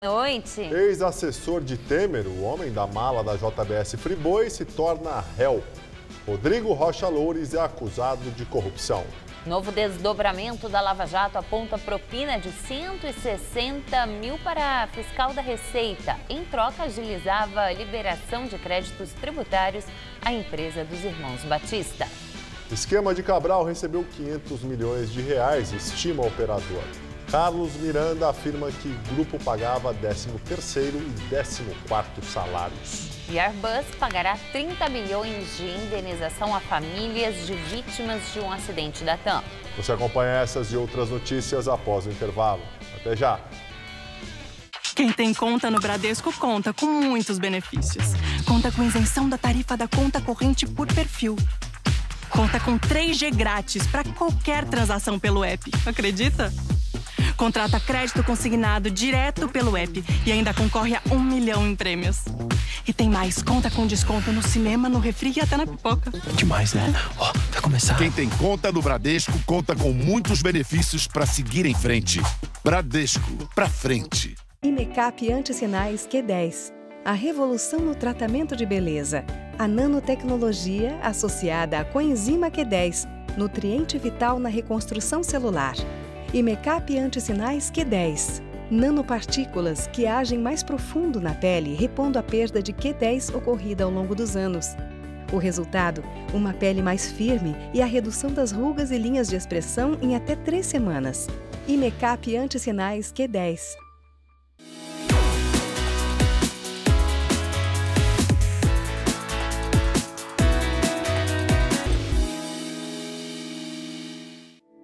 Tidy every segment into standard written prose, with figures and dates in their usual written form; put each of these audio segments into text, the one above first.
Noite. Ex-assessor de Temer, o homem da mala da JBS Friboi, se torna réu. Rodrigo Rocha Loures é acusado de corrupção. Novo desdobramento da Lava Jato aponta propina de 160 mil para a fiscal da Receita. Em troca, agilizava a liberação de créditos tributários à empresa dos irmãos Batista. Esquema de Cabral recebeu 500 milhões de reais, estima o operador. Carlos Miranda afirma que o grupo pagava 13º e 14º salários. E Airbus pagará 30 milhões de indenização a famílias de vítimas de um acidente da TAM. Você acompanha essas e outras notícias após o intervalo. Até já! Quem tem conta no Bradesco conta com muitos benefícios. Conta com isenção da tarifa da conta corrente por perfil. Conta com 3G grátis para qualquer transação pelo app. Acredita? Contrata crédito consignado direto pelo app e ainda concorre a 1 milhão em prêmios. E tem mais, conta com desconto no cinema, no refri e até na pipoca. Demais, né? Ó, vai começar. Quem tem conta no Bradesco conta com muitos benefícios para seguir em frente. Bradesco, pra frente. Imecap Antissinais Q10. A revolução no tratamento de beleza. A nanotecnologia associada à coenzima Q10, nutriente vital na reconstrução celular. Imecap Antissinais Q10. Nanopartículas que agem mais profundo na pele, repondo a perda de Q10 ocorrida ao longo dos anos. O resultado, uma pele mais firme e a redução das rugas e linhas de expressão em até 3 semanas. Imecap Antissinais Q10.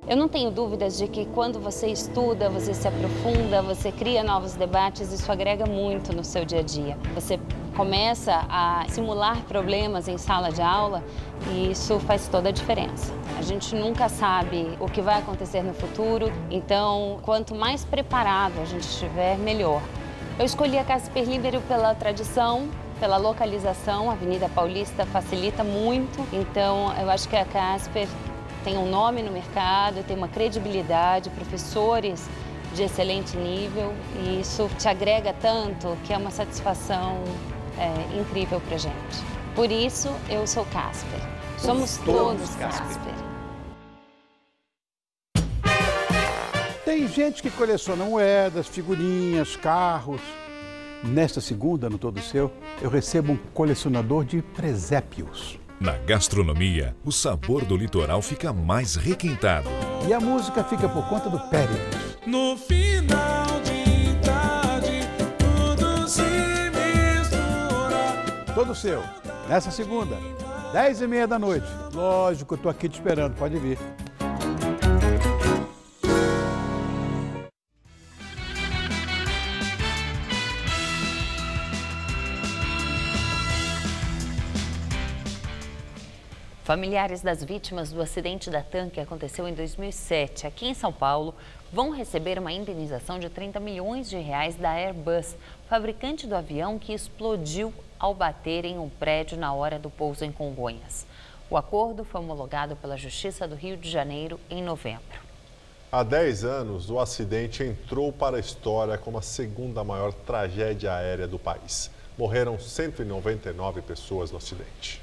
Eu não tenho dúvidas de que quando você estuda, você se aprofunda, você cria novos debates, isso agrega muito no seu dia a dia. Você começa a simular problemas em sala de aula e isso faz toda a diferença. A gente nunca sabe o que vai acontecer no futuro, então quanto mais preparado a gente estiver, melhor. Eu escolhi a Casper Libero pela tradição, pela localização, a Avenida Paulista facilita muito, então eu acho que a Casper tem um nome no mercado, tem uma credibilidade, professores de excelente nível e isso te agrega tanto que é uma satisfação incrível pra gente. Por isso, eu sou Casper. Somos todos Casper. Tem gente que coleciona moedas, figurinhas, carros. Nesta segunda, no Todo Seu, eu recebo um colecionador de presépios. Na gastronomia, o sabor do litoral fica mais requintado. E a música fica por conta do Péricles. No final de tarde, tudo se mistura. Todo Seu, nessa segunda, 10h30 da noite. Lógico, eu tô aqui te esperando, pode vir. Familiares das vítimas do acidente da TAM que aconteceu em 2007 aqui em São Paulo vão receber uma indenização de 30 milhões de reais da Airbus, fabricante do avião que explodiu ao bater em um prédio na hora do pouso em Congonhas. O acordo foi homologado pela Justiça do Rio de Janeiro em novembro. Há 10 anos, o acidente entrou para a história como a segunda maior tragédia aérea do país. Morreram 199 pessoas no acidente.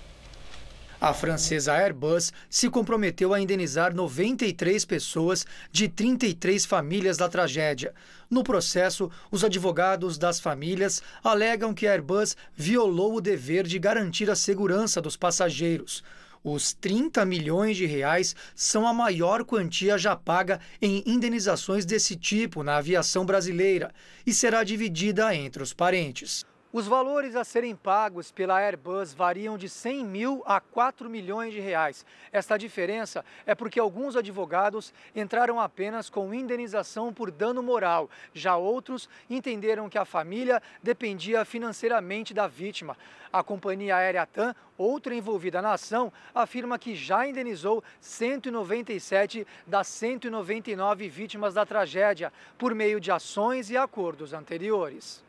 A francesa Airbus se comprometeu a indenizar 93 pessoas de 33 famílias da tragédia. No processo, os advogados das famílias alegam que a Airbus violou o dever de garantir a segurança dos passageiros. Os 30 milhões de reais são a maior quantia já paga em indenizações desse tipo na aviação brasileira e será dividida entre os parentes. Os valores a serem pagos pela Airbus variam de 100 mil a 4 milhões de reais. Esta diferença é porque alguns advogados entraram apenas com indenização por dano moral. Já outros entenderam que a família dependia financeiramente da vítima. A companhia aérea TAM, outra envolvida na ação, afirma que já indenizou 197 das 199 vítimas da tragédia por meio de ações e acordos anteriores.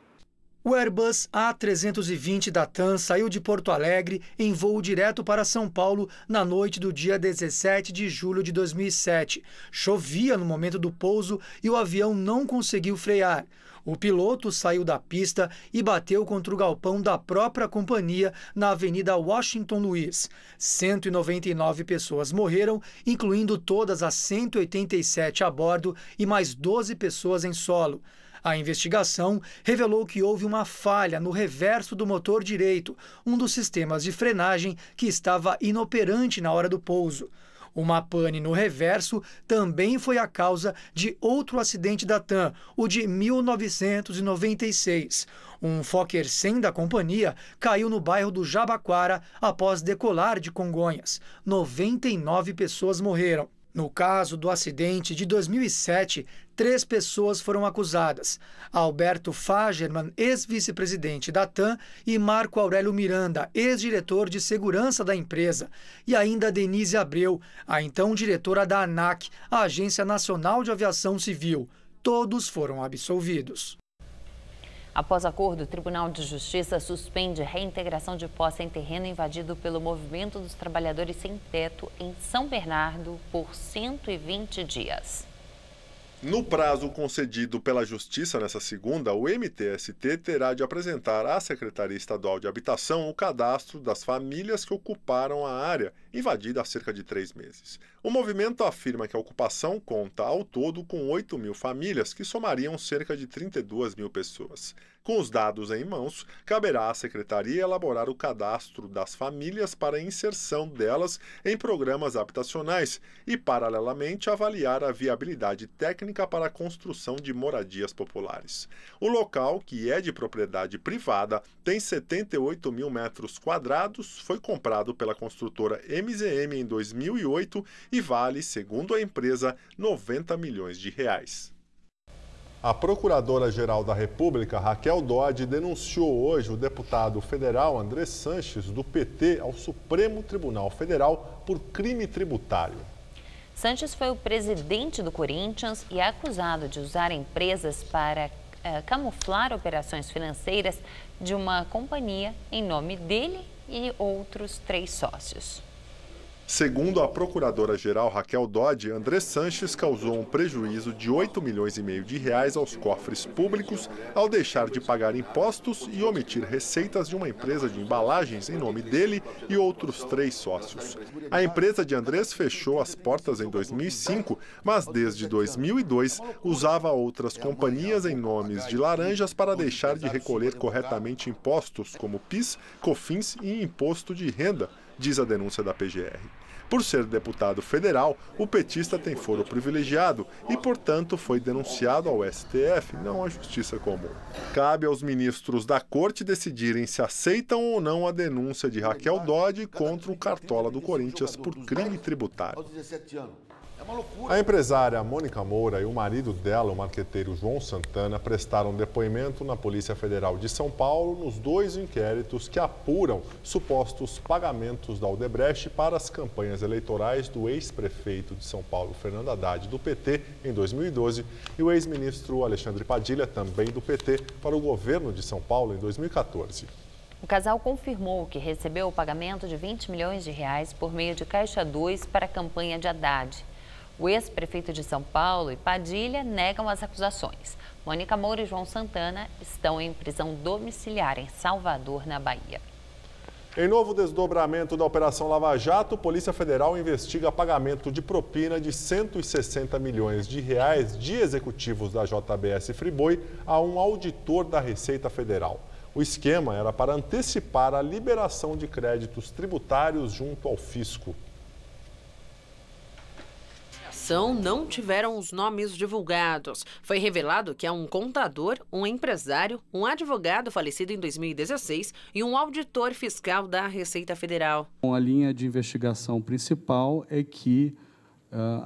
O Airbus A320 da TAM saiu de Porto Alegre em voo direto para São Paulo na noite do dia 17 de julho de 2007. Chovia no momento do pouso e o avião não conseguiu frear. O piloto saiu da pista e bateu contra o galpão da própria companhia na Avenida Washington Luiz. 199 pessoas morreram, incluindo todas as 187 a bordo e mais 12 pessoas em solo. A investigação revelou que houve uma falha no reverso do motor direito, um dos sistemas de frenagem que estava inoperante na hora do pouso. Uma pane no reverso também foi a causa de outro acidente da TAM, o de 1996. Um Fokker 100 da companhia caiu no bairro do Jabaquara após decolar de Congonhas. 99 pessoas morreram. No caso do acidente de 2007, 3 pessoas foram acusadas: Alberto Fagerman, ex-vice-presidente da TAM, e Marco Aurélio Miranda, ex-diretor de segurança da empresa, e ainda Denise Abreu, a então diretora da ANAC, a Agência Nacional de Aviação Civil. Todos foram absolvidos. Após acordo, o Tribunal de Justiça suspende reintegração de posse em terreno invadido pelo Movimento dos Trabalhadores Sem Teto em São Bernardo por 120 dias. No prazo concedido pela Justiça nesta segunda, o MTST terá de apresentar à Secretaria Estadual de Habitação o cadastro das famílias que ocuparam a área invadida há cerca de 3 meses. O movimento afirma que a ocupação conta ao todo com 8 mil famílias, que somariam cerca de 32 mil pessoas. Com os dados em mãos, caberá à Secretaria elaborar o cadastro das famílias para a inserção delas em programas habitacionais e, paralelamente, avaliar a viabilidade técnica para a construção de moradias populares. O local, que é de propriedade privada, tem 78 mil metros quadrados, foi comprado pela construtora MZM em 2008 e vale, segundo a empresa, 90 milhões de reais. A Procuradora-Geral da República, Raquel Dodge, denunciou hoje o deputado federal André Sanches, do PT, ao Supremo Tribunal Federal por crime tributário. Sanches foi o presidente do Corinthians e é acusado de usar empresas para camuflar operações financeiras de uma companhia em nome dele e outros 3 sócios. Segundo a Procuradora-Geral Raquel Dodge, André Sanches causou um prejuízo de 8,5 milhões de reais aos cofres públicos ao deixar de pagar impostos e omitir receitas de uma empresa de embalagens em nome dele e outros 3 sócios. A empresa de Andrés fechou as portas em 2005, mas desde 2002 usava outras companhias em nomes de laranjas para deixar de recolher corretamente impostos como PIS, COFINS e Imposto de Renda, diz a denúncia da PGR. Por ser deputado federal, o petista tem foro privilegiado e, portanto, foi denunciado ao STF, não à Justiça Comum. Cabe aos ministros da Corte decidirem se aceitam ou não a denúncia de Raquel Dodge contra o cartola do Corinthians por crime tributário. A empresária Mônica Moura e o marido dela, o marqueteiro João Santana, prestaram depoimento na Polícia Federal de São Paulo nos 2 inquéritos que apuram supostos pagamentos da Odebrecht para as campanhas eleitorais do ex-prefeito de São Paulo, Fernando Haddad, do PT, em 2012, e o ex-ministro Alexandre Padilha, também do PT, para o governo de São Paulo, em 2014. O casal confirmou que recebeu o pagamento de 20 milhões de reais por meio de Caixa 2 para a campanha de Haddad. O ex-prefeito de São Paulo e Padilha negam as acusações. Mônica Moura e João Santana estão em prisão domiciliar em Salvador, na Bahia. Em novo desdobramento da Operação Lava Jato, a Polícia Federal investiga pagamento de propina de 160 milhões de reais de executivos da JBS Friboi a um auditor da Receita Federal. O esquema era para antecipar a liberação de créditos tributários junto ao fisco. Não tiveram os nomes divulgados. Foi revelado que há um contador, um empresário, um advogado falecido em 2016 e um auditor fiscal da Receita Federal. A linha de investigação principal é que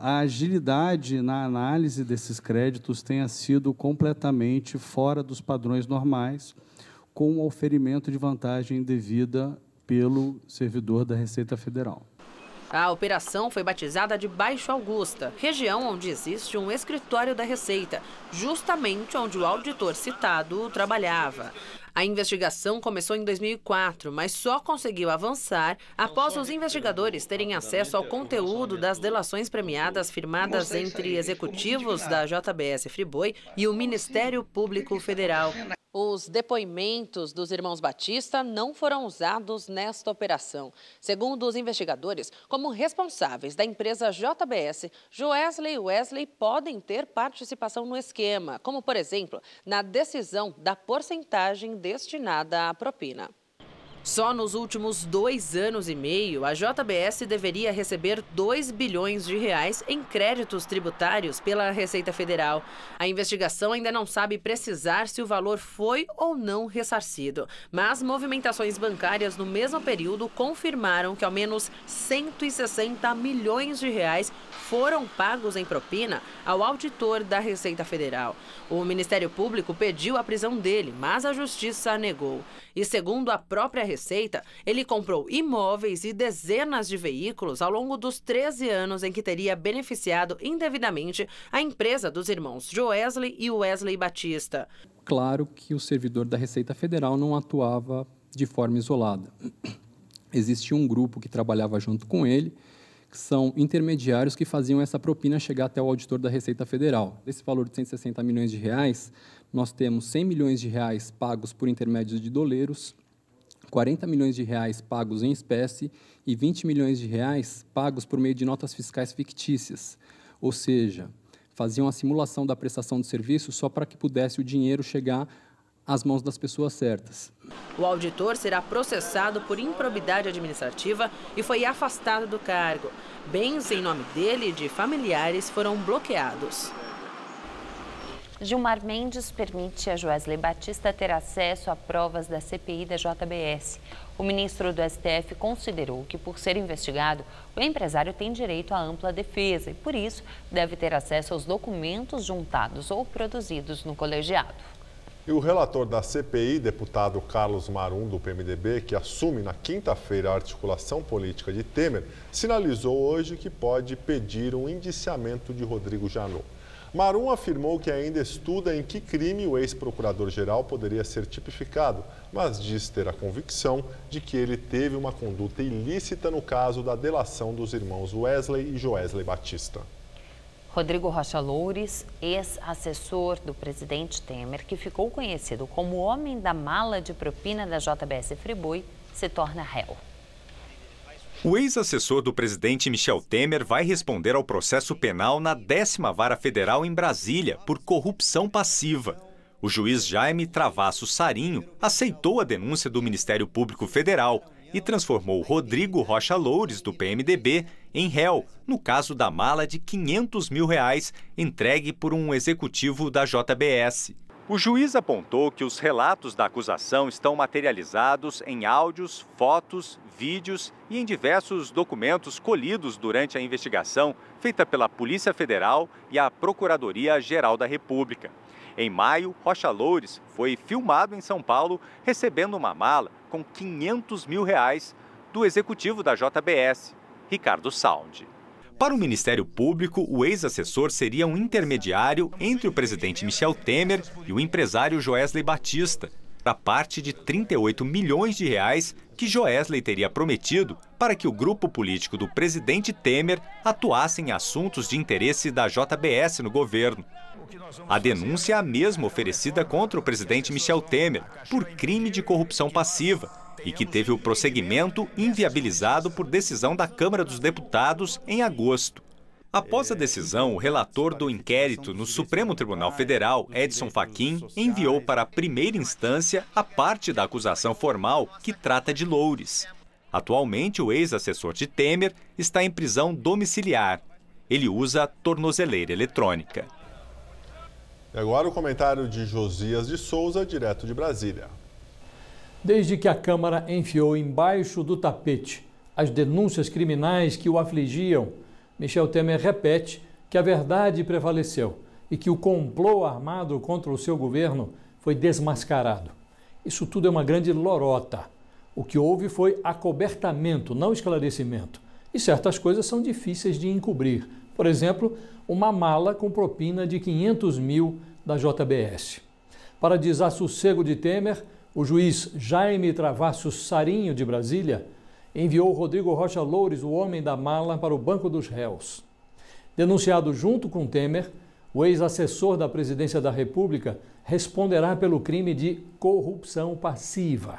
a agilidade na análise desses créditos tenha sido completamente fora dos padrões normais, com o oferimento de vantagem indevida pelo servidor da Receita Federal. A operação foi batizada de Baixo Augusta, região onde existe um escritório da Receita, justamente onde o auditor citado trabalhava. A investigação começou em 2004, mas só conseguiu avançar após os investigadores terem acesso ao conteúdo das delações premiadas firmadas entre executivos da JBS Friboi e o Ministério Público Federal. Os depoimentos dos irmãos Batista não foram usados nesta operação. Segundo os investigadores, como responsáveis da empresa JBS, Joesley e Wesley podem ter participação no esquema, como, por exemplo, na decisão da porcentagem destinada à propina. Só nos últimos 2 anos e meio, a JBS deveria receber 2 bilhões de reais em créditos tributários pela Receita Federal. A investigação ainda não sabe precisar se o valor foi ou não ressarcido, mas movimentações bancárias no mesmo período confirmaram que ao menos 160 milhões de reais foram pagos em propina ao auditor da Receita Federal. O Ministério Público pediu a prisão dele, mas a Justiça negou. E segundo a própria Receita, ele comprou imóveis e dezenas de veículos ao longo dos 13 anos em que teria beneficiado indevidamente a empresa dos irmãos Joesley e Wesley Batista. Claro que o servidor da Receita Federal não atuava de forma isolada. Existia um grupo que trabalhava junto com ele, que são intermediários que faziam essa propina chegar até o auditor da Receita Federal. Desse valor de 160 milhões de reais, nós temos 100 milhões de reais pagos por intermédios de doleiros, 40 milhões de reais pagos em espécie e 20 milhões de reais pagos por meio de notas fiscais fictícias, ou seja, faziam a simulação da prestação de serviço só para que pudesse o dinheiro chegar às mãos das pessoas certas. O auditor será processado por improbidade administrativa e foi afastado do cargo. Bens em nome dele e de familiares foram bloqueados. Gilmar Mendes permite a Joesley Batista ter acesso a provas da CPI da JBS. O ministro do STF considerou que, por ser investigado, o empresário tem direito à ampla defesa e, por isso, deve ter acesso aos documentos juntados ou produzidos no colegiado. E o relator da CPI, deputado Carlos Marum, do PMDB, que assume na quinta-feira a articulação política de Temer, sinalizou hoje que pode pedir um indiciamento de Rodrigo Janot. Marum afirmou que ainda estuda em que crime o ex-procurador-geral poderia ser tipificado, mas diz ter a convicção de que ele teve uma conduta ilícita no caso da delação dos irmãos Wesley e Joesley Batista. Rodrigo Rocha Loures, ex-assessor do presidente Temer, que ficou conhecido como o homem da mala de propina da JBS Friboi, se torna réu. O ex-assessor do presidente Michel Temer vai responder ao processo penal na 10ª Vara Federal em Brasília por corrupção passiva. O juiz Jaime Travasso Sarinho aceitou a denúncia do Ministério Público Federal e transformou Rodrigo Rocha Loures, do PMDB, em réu no caso da mala de R$500 mil entregue por um executivo da JBS. O juiz apontou que os relatos da acusação estão materializados em áudios, fotos, vídeos e em diversos documentos colhidos durante a investigação feita pela Polícia Federal e a Procuradoria-Geral da República. Em maio, Rocha Loures foi filmado em São Paulo recebendo uma mala com R$500 mil do executivo da JBS, Ricardo Saldi. Para o Ministério Público, o ex-assessor seria um intermediário entre o presidente Michel Temer e o empresário Joesley Batista, para parte de R$38 milhões que Joesley teria prometido para que o grupo político do presidente Temer atuasse em assuntos de interesse da JBS no governo. A denúncia é a mesma oferecida contra o presidente Michel Temer por crime de corrupção passiva e que teve o prosseguimento inviabilizado por decisão da Câmara dos Deputados em agosto. Após a decisão, o relator do inquérito no Supremo Tribunal Federal, Edson Fachin, enviou para a primeira instância a parte da acusação formal que trata de Loures. Atualmente, o ex-assessor de Temer está em prisão domiciliar. Ele usa tornozeleira eletrônica. E agora o comentário de Josias de Souza, direto de Brasília. Desde que a Câmara enfiou embaixo do tapete as denúncias criminais que o afligiam, Michel Temer repete que a verdade prevaleceu e que o complô armado contra o seu governo foi desmascarado. Isso tudo é uma grande lorota. O que houve foi acobertamento, não esclarecimento. E certas coisas são difíceis de encobrir. Por exemplo, uma mala com propina de R$500 mil da JBS. Para desassossego de Temer, O juiz Jaime Travassos Sarinho, de Brasília, enviou Rodrigo Rocha Loures, o homem da mala, para o banco dos réus. Denunciado junto com Temer, o ex-assessor da Presidência da República responderá pelo crime de corrupção passiva.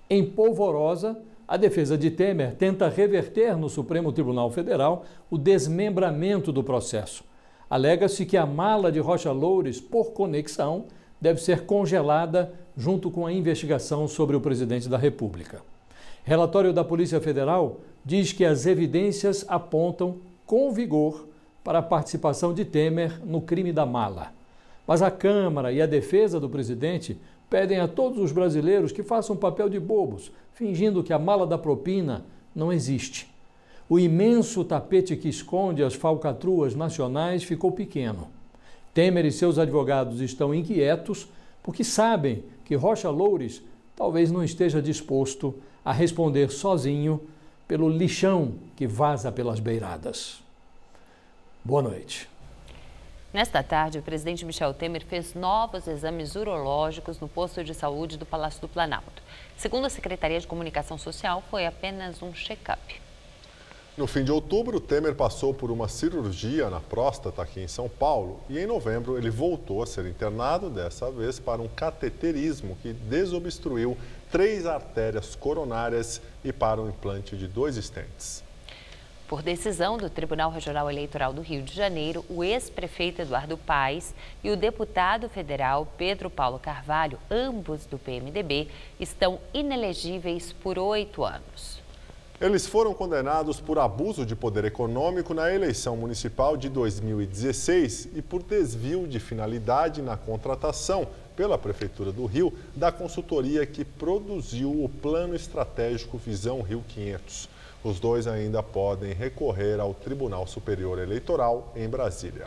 Em polvorosa, a defesa de Temer tenta reverter no Supremo Tribunal Federal o desmembramento do processo. Alega-se que a mala de Rocha Loures, por conexão, deve ser congelada junto com a investigação sobre o presidente da República. Relatório da Polícia Federal diz que as evidências apontam com vigor para a participação de Temer no crime da mala. Mas a Câmara e a defesa do presidente pedem a todos os brasileiros que façam papel de bobos, fingindo que a mala da propina não existe. O imenso tapete que esconde as falcatruas nacionais ficou pequeno. Temer e seus advogados estão inquietos porque sabem que Rocha Loures talvez não esteja disposto a responder sozinho pelo lixão que vaza pelas beiradas. Boa noite. Nesta tarde, o presidente Michel Temer fez novos exames urológicos no posto de saúde do Palácio do Planalto. Segundo a Secretaria de Comunicação Social, foi apenas um check-up. No fim de outubro, Temer passou por uma cirurgia na próstata aqui em São Paulo e em novembro ele voltou a ser internado, dessa vez para um cateterismo que desobstruiu 3 artérias coronárias e para um implante de 2 estentes. Por decisão do Tribunal Regional Eleitoral do Rio de Janeiro, o ex-prefeito Eduardo Paes e o deputado federal Pedro Paulo Carvalho, ambos do PMDB, estão inelegíveis por 8 anos. Eles foram condenados por abuso de poder econômico na eleição municipal de 2016 e por desvio de finalidade na contratação pela Prefeitura do Rio da consultoria que produziu o Plano Estratégico Visão Rio 500. Os dois ainda podem recorrer ao Tribunal Superior Eleitoral em Brasília.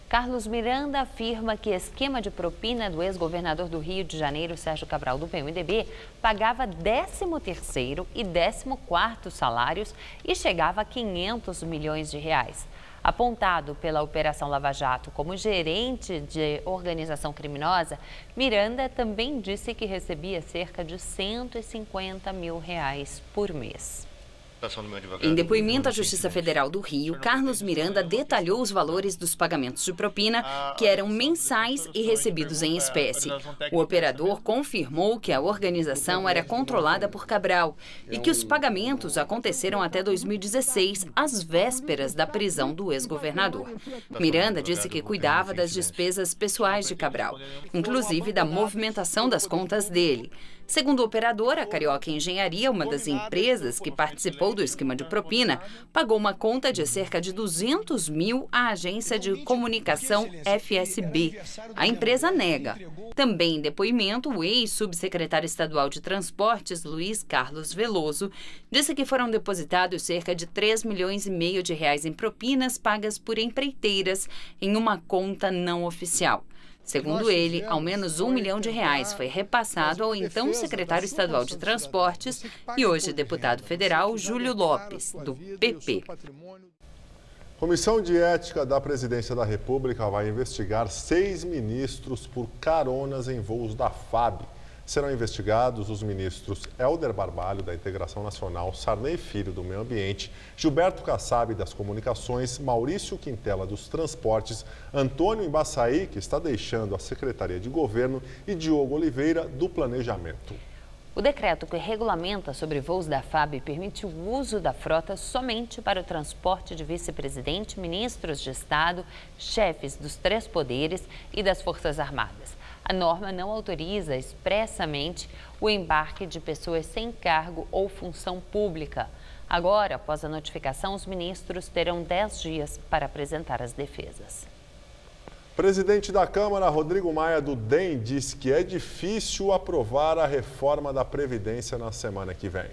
Carlos Miranda afirma que esquema de propina do ex-governador do Rio de Janeiro, Sérgio Cabral, do PMDB, pagava 13º e 14º salários e chegava a 500 milhões de reais. Apontado pela Operação Lava Jato como gerente de organização criminosa, Miranda também disse que recebia cerca de 150 mil reais por mês. Em depoimento à Justiça Federal do Rio, Carlos Miranda detalhou os valores dos pagamentos de propina, que eram mensais e recebidos em espécie. O operador confirmou que a organização era controlada por Cabral e que os pagamentos aconteceram até 2016, às vésperas da prisão do ex-governador. Miranda disse que cuidava das despesas pessoais de Cabral, inclusive da movimentação das contas dele. Segundo o operador, a Carioca Engenharia, uma das empresas que participou do esquema de propina, pagou uma conta de cerca de 200 mil à agência de comunicação FSB. A empresa nega. Também em depoimento, o ex-subsecretário estadual de Transportes, Luiz Carlos Veloso, disse que foram depositados cerca de 3,5 milhões de reais em propinas pagas por empreiteiras em uma conta não oficial. Segundo ele, ao menos R$1 milhão foi repassado ao então secretário estadual de Transportes e hoje deputado federal Júlio Lopes, do PP. Comissão de Ética da Presidência da República vai investigar 6 ministros por caronas em voos da FAB. Serão investigados os ministros Helder Barbalho, da Integração Nacional, Sarney Filho, do Meio Ambiente, Gilberto Kassab, das Comunicações, Maurício Quintela, dos Transportes, Antônio Embaçaí, que está deixando a Secretaria de Governo, e Diogo Oliveira, do Planejamento. O decreto que regulamenta sobre voos da FAB permite o uso da frota somente para o transporte de vice-presidente, ministros de Estado, chefes dos 3 poderes e das Forças Armadas. A norma não autoriza expressamente o embarque de pessoas sem cargo ou função pública. Agora, após a notificação, os ministros terão 10 dias para apresentar as defesas. Presidente da Câmara, Rodrigo Maia, do DEM, diz que é difícil aprovar a reforma da Previdência na semana que vem.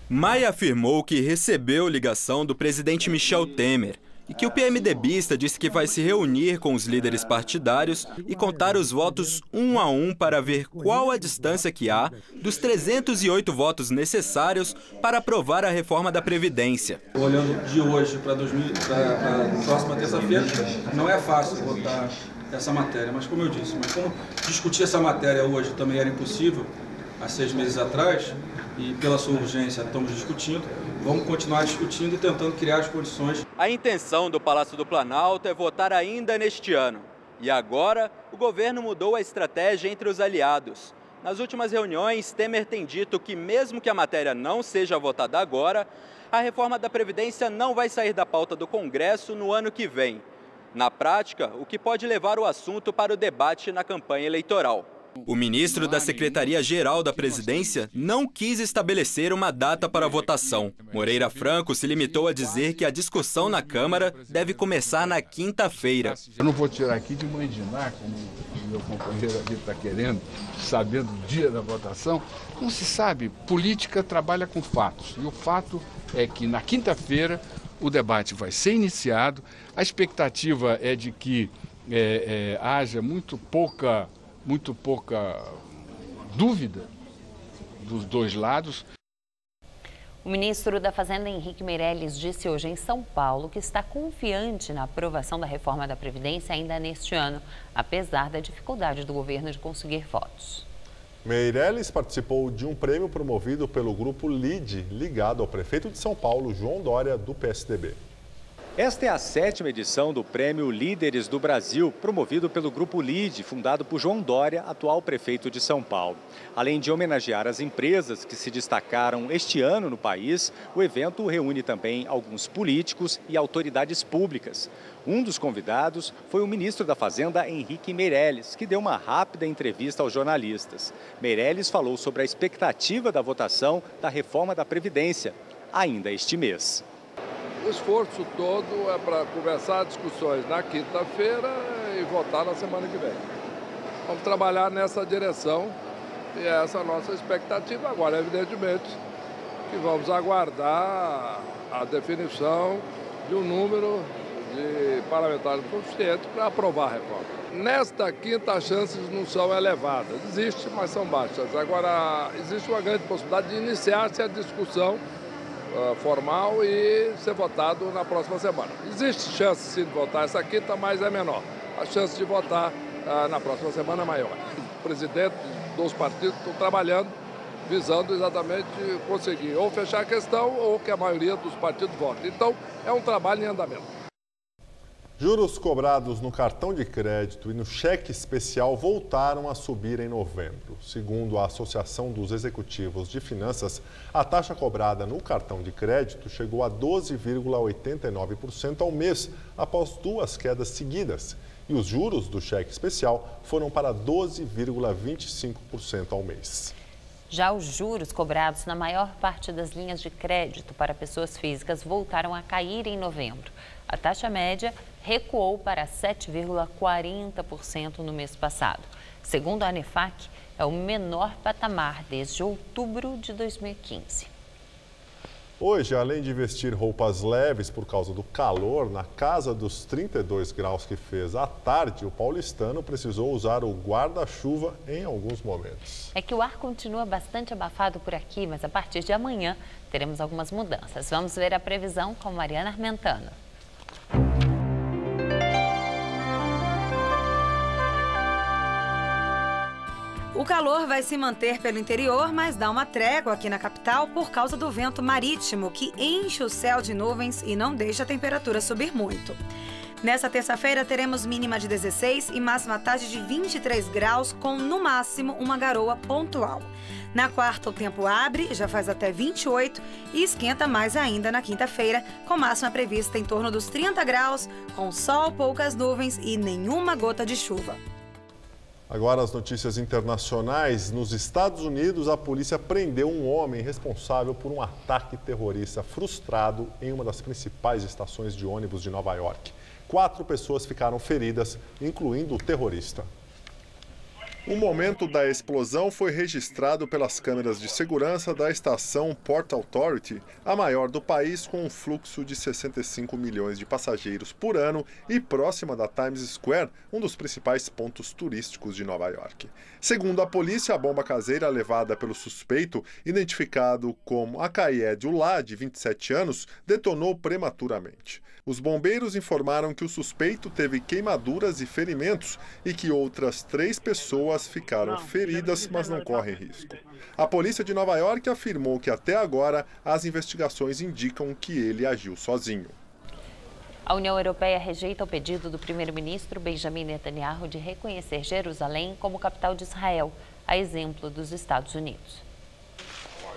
Maia afirmou que recebeu ligação do presidente Michel Temer e que o PMDBista disse que vai se reunir com os líderes partidários e contar os votos um a um para ver qual a distância que há dos 308 votos necessários para aprovar a reforma da Previdência. Olhando de hoje para a próxima terça-feira, não é fácil votar essa matéria. Mas como eu disse, como discutir essa matéria hoje também era impossível, há 6 meses atrás, e pela sua urgência estamos discutindo, vamos continuar discutindo e tentando criar as condições. A intenção do Palácio do Planalto é votar ainda neste ano. E agora, o governo mudou a estratégia entre os aliados. Nas últimas reuniões, Temer tem dito que mesmo que a matéria não seja votada agora, a reforma da Previdência não vai sair da pauta do Congresso no ano que vem. Na prática, o que pode levar o assunto para o debate na campanha eleitoral. O ministro da Secretaria-Geral da Presidência não quis estabelecer uma data para a votação. Moreira Franco se limitou a dizer que a discussão na Câmara deve começar na quinta-feira. Eu não vou tirar aqui de imaginar, como o meu companheiro aqui está querendo, sabendo o dia da votação. Não se sabe, política trabalha com fatos. E o fato é que na quinta-feira o debate vai ser iniciado. A expectativa é de que haja muito pouca dúvida dos dois lados. O ministro da Fazenda, Henrique Meirelles, disse hoje em São Paulo que está confiante na aprovação da reforma da Previdência ainda neste ano, apesar da dificuldade do governo de conseguir votos. Meirelles participou de um prêmio promovido pelo grupo LIDE, ligado ao prefeito de São Paulo, João Dória, do PSDB. Esta é a 7ª edição do Prêmio Líderes do Brasil, promovido pelo Grupo LIDE, fundado por João Dória, atual prefeito de São Paulo. Além de homenagear as empresas que se destacaram este ano no país, o evento reúne também alguns políticos e autoridades públicas. Um dos convidados foi o ministro da Fazenda, Henrique Meirelles, que deu uma rápida entrevista aos jornalistas. Meirelles falou sobre a expectativa da votação da reforma da Previdência, ainda este mês. O esforço todo é para começar discussões na quinta-feira e votar na semana que vem. Vamos trabalhar nessa direção e essa é a nossa expectativa. Agora, evidentemente, que vamos aguardar a definição de um número de parlamentares suficiente para aprovar a reforma. Nesta quinta, as chances não são elevadas. Existe, mas são baixas. Agora, existe uma grande possibilidade de iniciar-se a discussão formal e ser votado na próxima semana. Existe chance sim de votar essa quinta, mas é menor. A chance de votar na próxima semana é maior. O presidente dos partidos estão trabalhando, visando exatamente conseguir ou fechar a questão ou que a maioria dos partidos vote. Então, é um trabalho em andamento. Juros cobrados no cartão de crédito e no cheque especial voltaram a subir em novembro. Segundo a Associação dos Executivos de Finanças, a taxa cobrada no cartão de crédito chegou a 12,89% ao mês, após 2 quedas seguidas. E os juros do cheque especial foram para 12,25% ao mês. Já os juros cobrados na maior parte das linhas de crédito para pessoas físicas voltaram a cair em novembro. A taxa média recuou para 7,40% no mês passado. Segundo a ANEFAC, é o menor patamar desde outubro de 2015. Hoje, além de vestir roupas leves por causa do calor, na casa dos 32 graus que fez à tarde, o paulistano precisou usar o guarda-chuva em alguns momentos. É que o ar continua bastante abafado por aqui, mas a partir de amanhã teremos algumas mudanças. Vamos ver a previsão com Mariana Armentano. O calor vai se manter pelo interior, mas dá uma trégua aqui na capital por causa do vento marítimo, que enche o céu de nuvens e não deixa a temperatura subir muito. Nessa terça-feira teremos mínima de 16 e máxima tarde de 23 graus, com no máximo uma garoa pontual. Na quarta o tempo abre, já faz até 28 e esquenta mais ainda na quinta-feira, com máxima prevista em torno dos 30 graus, com sol, poucas nuvens e nenhuma gota de chuva. Agora as notícias internacionais. Nos Estados Unidos, a polícia prendeu um homem responsável por um ataque terrorista frustrado em uma das principais estações de ônibus de Nova York. 4 pessoas ficaram feridas, incluindo o terrorista. O momento da explosão foi registrado pelas câmeras de segurança da estação Port Authority, a maior do país, com um fluxo de 65 milhões de passageiros por ano e próxima da Times Square, um dos principais pontos turísticos de Nova York. Segundo a polícia, a bomba caseira levada pelo suspeito, identificado como Akayed Ullah, de 27 anos, detonou prematuramente. Os bombeiros informaram que o suspeito teve queimaduras e ferimentos e que outras 3 pessoas ficaram feridas, mas não correm risco. A polícia de Nova York afirmou que até agora as investigações indicam que ele agiu sozinho. A União Europeia rejeita o pedido do primeiro-ministro Benjamin Netanyahu de reconhecer Jerusalém como capital de Israel, a exemplo dos Estados Unidos.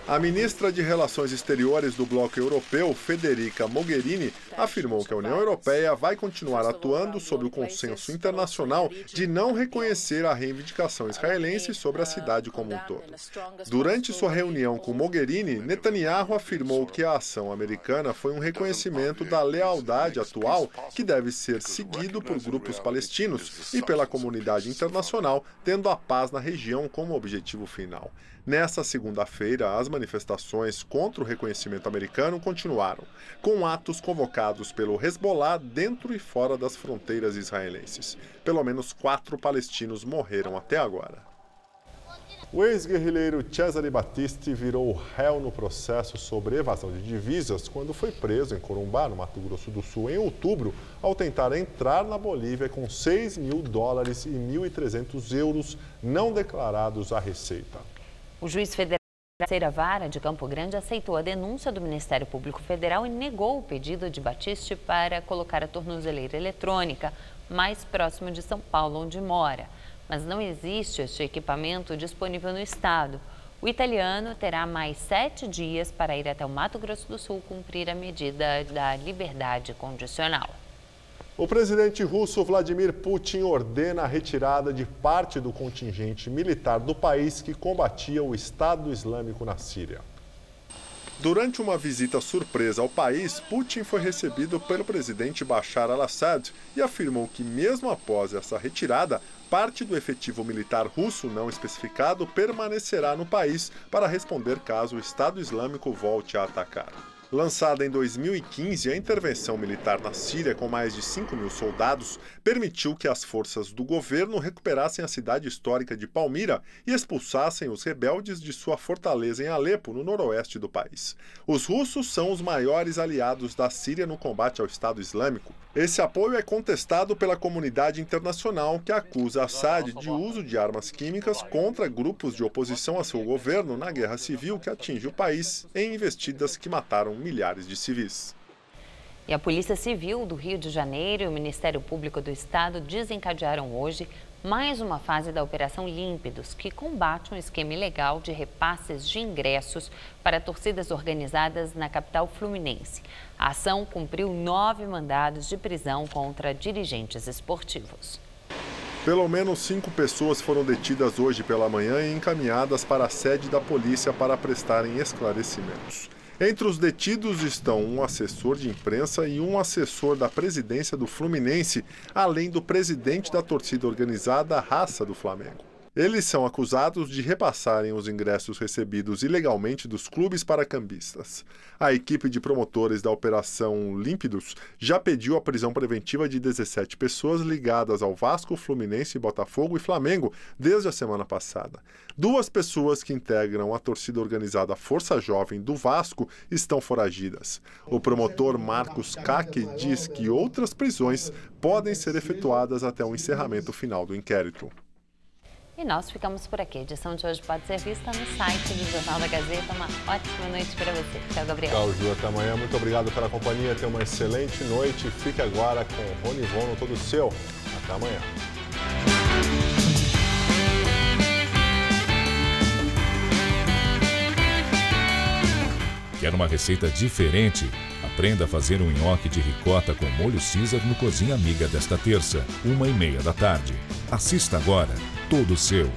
A ministra de Relações Exteriores do Bloco Europeu, Federica Mogherini, afirmou que a União Europeia vai continuar atuando sob o consenso internacional de não reconhecer a reivindicação israelense sobre a cidade como um todo. Durante sua reunião com Mogherini, Netanyahu afirmou que a ação americana foi um reconhecimento da lealdade atual que deve ser seguido por grupos palestinos e pela comunidade internacional, tendo a paz na região como objetivo final. Nesta segunda-feira, as manifestações contra o reconhecimento americano continuaram, com atos convocados pelo Hezbollah dentro e fora das fronteiras israelenses. Pelo menos 4 palestinos morreram até agora. O ex-guerrilheiro Cesare Battisti virou réu no processo sobre evasão de divisas quando foi preso em Corumbá, no Mato Grosso do Sul, em outubro, ao tentar entrar na Bolívia com $6 mil e 1.300 euros não declarados à Receita. O juiz federal da terceira vara de Campo Grande aceitou a denúncia do Ministério Público Federal e negou o pedido de Battisti para colocar a tornozeleira eletrônica mais próximo de São Paulo, onde mora. Mas não existe este equipamento disponível no estado. O italiano terá mais 7 dias para ir até o Mato Grosso do Sul cumprir a medida da liberdade condicional. O presidente russo Vladimir Putin ordena a retirada de parte do contingente militar do país que combatia o Estado Islâmico na Síria. Durante uma visita surpresa ao país, Putin foi recebido pelo presidente Bashar al-Assad e afirmou que, mesmo após essa retirada, parte do efetivo militar russo não especificado permanecerá no país para responder caso o Estado Islâmico volte a atacar. Lançada em 2015, a intervenção militar na Síria, com mais de 5 mil soldados, permitiu que as forças do governo recuperassem a cidade histórica de Palmira e expulsassem os rebeldes de sua fortaleza em Alepo, no noroeste do país. Os russos são os maiores aliados da Síria no combate ao Estado Islâmico. Esse apoio é contestado pela comunidade internacional, que acusa Assad de uso de armas químicas contra grupos de oposição a seu governo na guerra civil que atinge o país em investidas que mataram milhares de civis. E a Polícia Civil do Rio de Janeiro e o Ministério Público do Estado desencadearam hoje mais uma fase da Operação Límpidos, que combate um esquema ilegal de repasses de ingressos para torcidas organizadas na capital fluminense. A ação cumpriu 9 mandados de prisão contra dirigentes esportivos. Pelo menos 5 pessoas foram detidas hoje pela manhã e encaminhadas para a sede da polícia para prestarem esclarecimentos. Entre os detidos estão um assessor de imprensa e um assessor da presidência do Fluminense, além do presidente da torcida organizada Raça do Flamengo. Eles são acusados de repassarem os ingressos recebidos ilegalmente dos clubes para cambistas. A equipe de promotores da Operação Límpidos já pediu a prisão preventiva de 17 pessoas ligadas ao Vasco, Fluminense, Botafogo e Flamengo desde a semana passada. 2 pessoas que integram a torcida organizada Força Jovem do Vasco estão foragidas. O promotor Marcos Caque diz que outras prisões podem ser efetuadas até o encerramento final do inquérito. E nós ficamos por aqui. A edição de hoje pode ser vista no site do Jornal da Gazeta. Uma ótima noite para você. Tchau, Gabriel. Tchau, Ju. Até amanhã. Muito obrigado pela companhia. Tenha uma excelente noite. Fique agora com Rony Von no Todo Seu. Até amanhã. Quer uma receita diferente? Aprenda a fazer um nhoque de ricota com molho Caesar no Cozinha Amiga desta terça, 1h30 da tarde. Assista agora. Todo Seu.